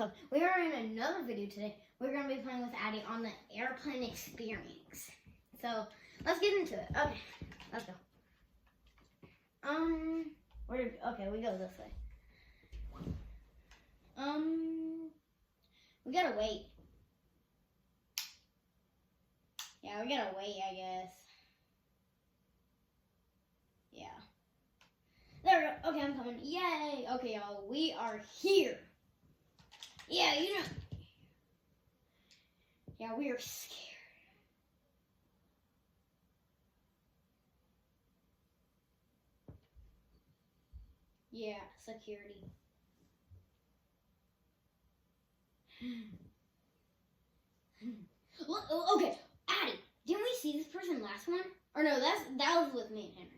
So we are in another video today. We're going to be playing with Addie on the airplane experience. So let's get into it. Okay, let's go. Okay, we go this way. We gotta wait. Yeah, we gotta wait, I guess. Yeah. There we go. Okay, I'm coming. Yay! Okay, y'all, we are here. Yeah, you know. Yeah, we are scared. Yeah, security. Look, okay, Addie, didn't we see this person last one? Or no, that was with me and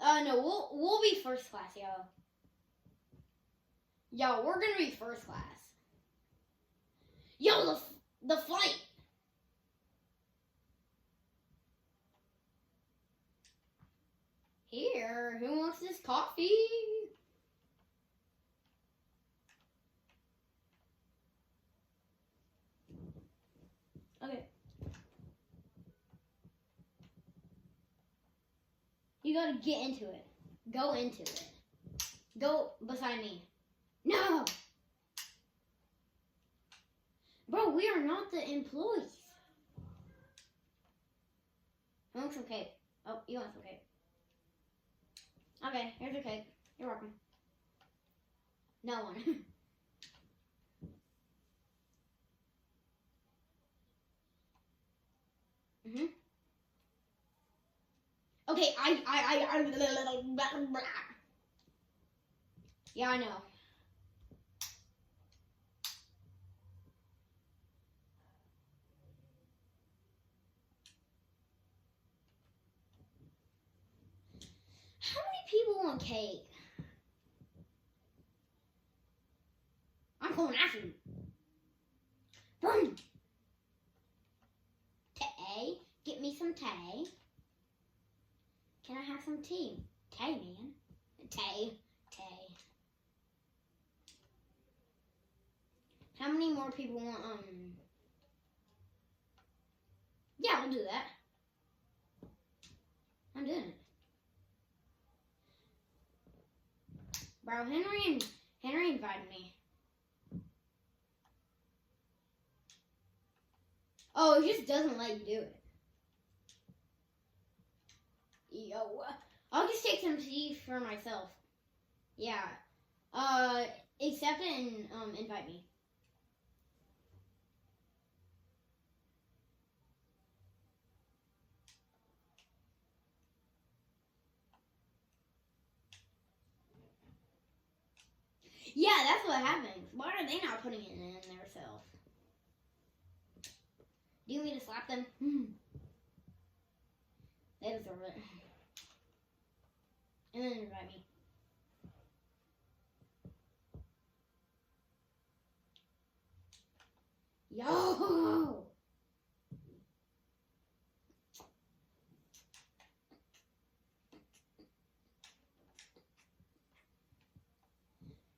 Henry. No, we'll be first class, y'all. Yo, we're gonna be first class. Yo, the flight. Here, who wants this coffee? Okay. You gotta get into it. Go into it. Go beside me. No! Bro, we are not the employees. Who wants some cake? Oh, you want some cake. Okay, here's your cake. You're welcome. No one. Mhm. Okay, yeah, I know. How many people want cake? I'm going after you. Boom. Tay, get me some Tay. Can I have some tea? Tay, man. Tay. How many more people want, Yeah, I'll do that. I'm doing it. Bro, Henry invited me. Oh, he just doesn't let you do it. Yo, I'll just take some tea for myself. Yeah. Accept it and invite me. Yeah, that's what happens. Why are they not putting it in themselves? Do you want me to slap them? They deserve it. And then invite me. Yo!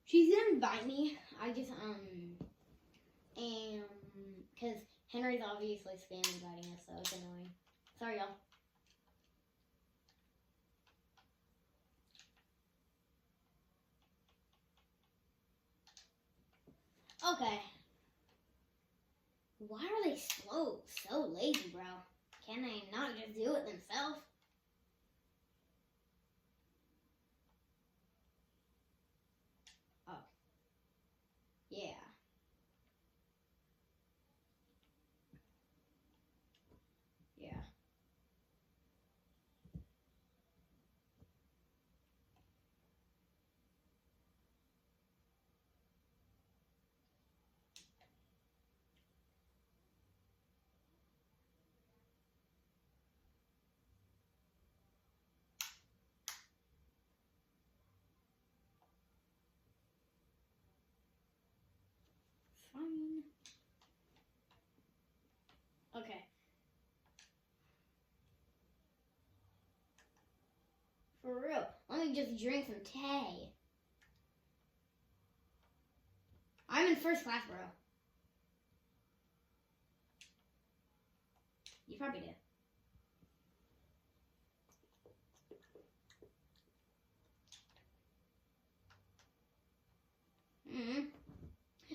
She's gonna invite me. I just, because Henry's obviously spam inviting us, so it's annoying. Sorry, y'all. Okay. Why are they so lazy, bro? Can they not just do it themselves? Oh. Yeah. Yeah. Fine. Okay. For real. Let me just drink some tea. I'm in first class, bro. You probably did. Mm-hmm.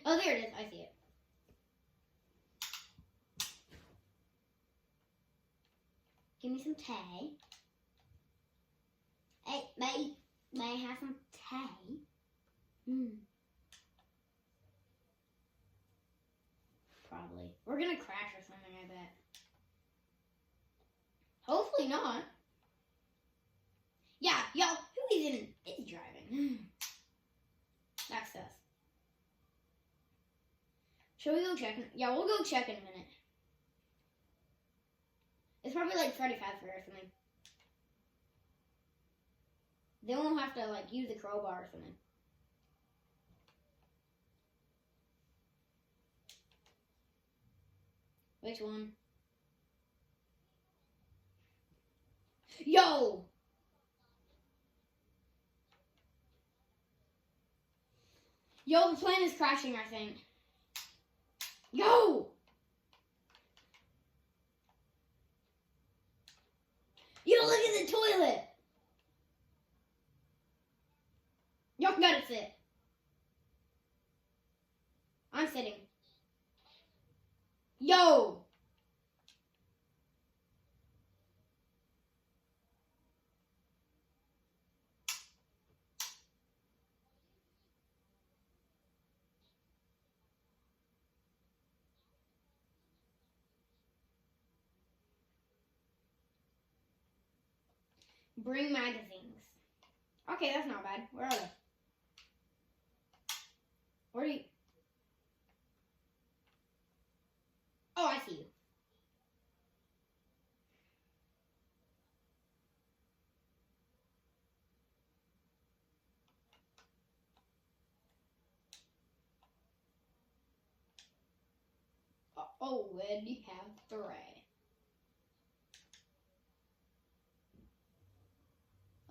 Oh, there it is. I see it. Give me some tea. Hey, may I have some tea? Probably. We're gonna crash or something, I bet. Hopefully not. Yeah, y'all, who even is driving? That's us. Shall we go check? Yeah, we'll go check in a minute. It's probably like Freddy Fazbear or something. They won't have to like use the crowbar or something. Which one? Yo! Yo, the plane is crashing, I think. Yo! Yo, look at the toilet! Y'all gotta sit. I'm sitting. Yo! Bring magazines. Okay, that's not bad. Where are they? Where are you? Oh, I see you. Already have 3.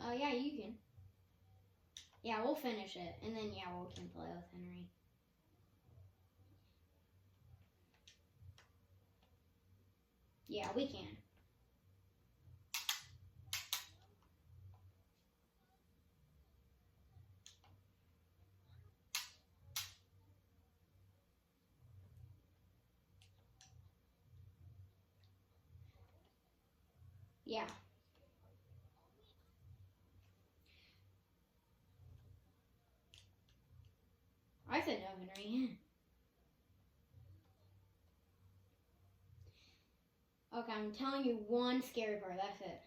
Oh, yeah, you can. Yeah, we'll finish it. And then, yeah, we can play with Henry. Yeah, we can. Yeah. I said no, Henry. Okay, I'm telling you one scary part. That's it.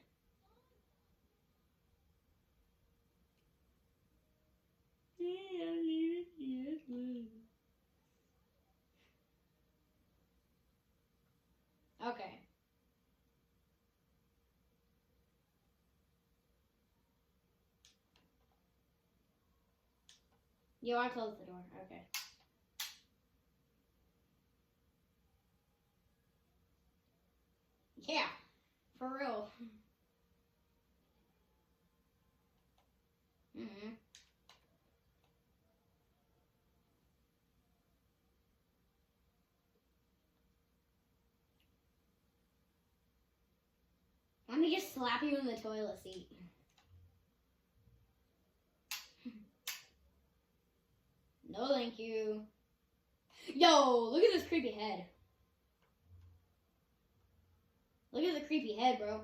Okay. Yo, I closed the door. Okay. Yeah, for real. Let me just slap you in the toilet seat. No, thank you. Yo, look at this creepy head. Look at the creepy head, bro.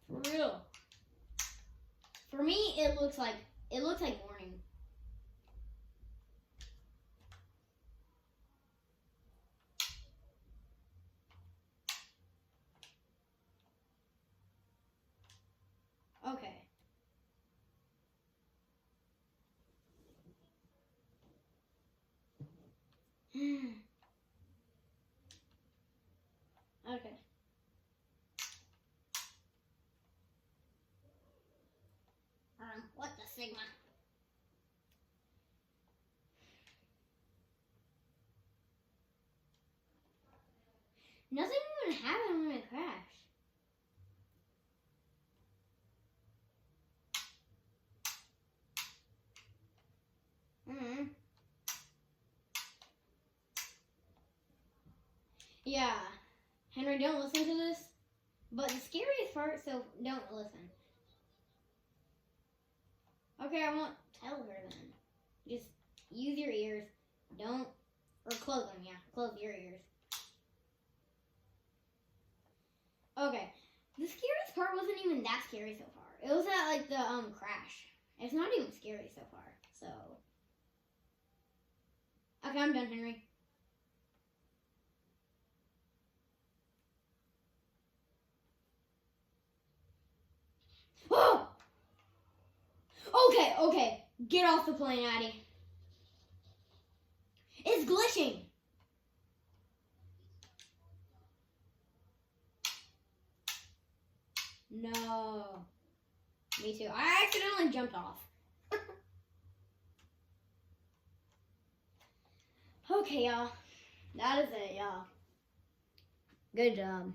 For real. For me, it looks like morning. Okay. Okay. What the Sigma? Nothing even happened when it crashed. Henry, don't listen to this. But the scariest part, so don't listen. Okay, I won't tell her then. Just use your ears. Don't, or close them, yeah. Close your ears. Okay. The scariest part wasn't even that scary so far. It was at, like, the, crash. It's not even scary so far, so. Okay, I'm done, Henry. Oh! Okay. Get off the plane, Addie. It's glitching. No. Me too. I accidentally jumped off. Okay, y'all. That is it, y'all. Good job.